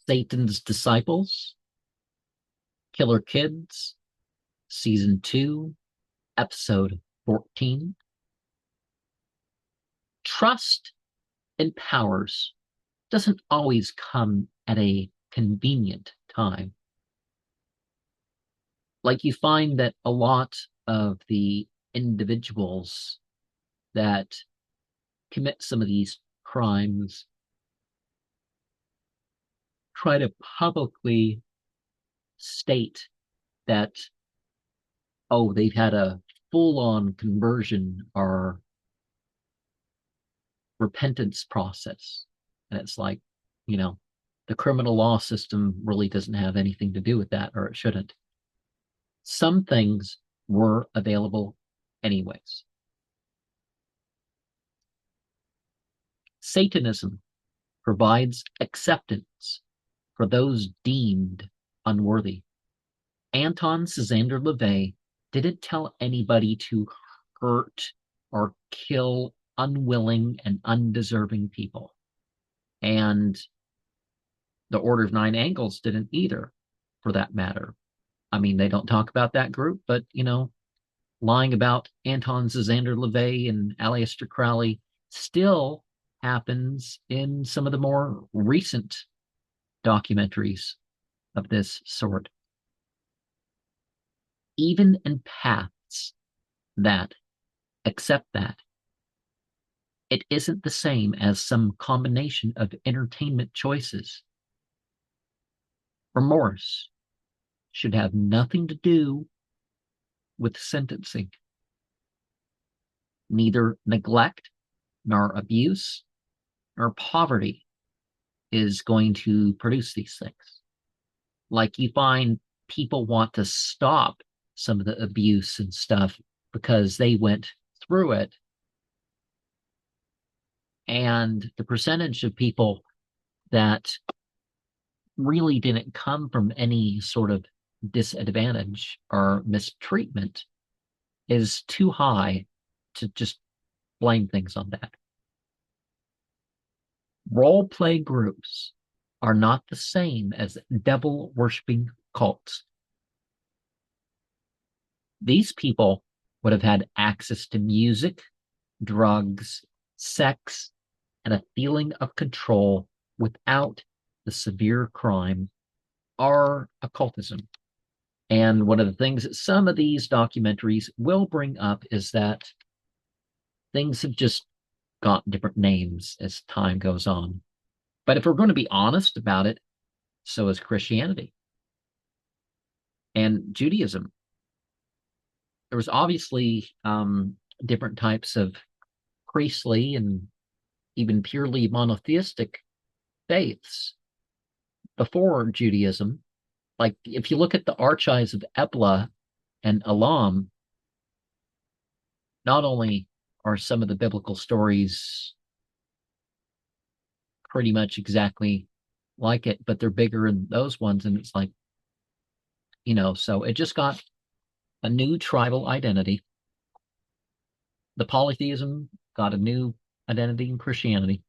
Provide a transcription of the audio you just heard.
Satan's Disciples, Killer Kids, Season 2, Episode 14. Trust in powers doesn't always come at a convenient time. Like you find that a lot of the individuals that commit some of these crimes try to publicly state that, oh, they've had a full on conversion or repentance process. And it's like, you know, the criminal law system really doesn't have anything to do with that, or it shouldn't. Some things were available anyways. Satanism provides acceptance for those deemed unworthy. Anton Casander LaVey didn't tell anybody to hurt or kill unwilling and undeserving people. And the Order of Nine Angles didn't either, for that matter. I mean, they don't talk about that group, but, lying about Anton Casander LaVey and Aleister Crowley still happens in some of the more recent documentaries of this sort. Even in paths that accept that, it isn't the same as some combination of entertainment choices. Remorse should have nothing to do with sentencing. Neither neglect, nor abuse, nor poverty is going to produce these things. Like you find people want to stop some of the abuse and stuff because they went through it. And the percentage of people that really didn't come from any sort of disadvantage or mistreatment is too high to just blame things on that. Role play groups are not the same as devil worshipping cults. These people would have had access to music, drugs, sex, and a feeling of control without the severe crime or occultism. And one of the things that some of these documentaries will bring up is that things have just got different names as time goes on. But if we're going to be honest about it, so is Christianity and Judaism. There was obviously different types of priestly and even purely monotheistic faiths before Judaism. Like if you look at the archives of Ebla and Elam, not only are some of the biblical stories pretty much exactly like it, but they're bigger in those ones. And it's like, so it just got a new tribal identity. The polytheism got a new identity in Christianity.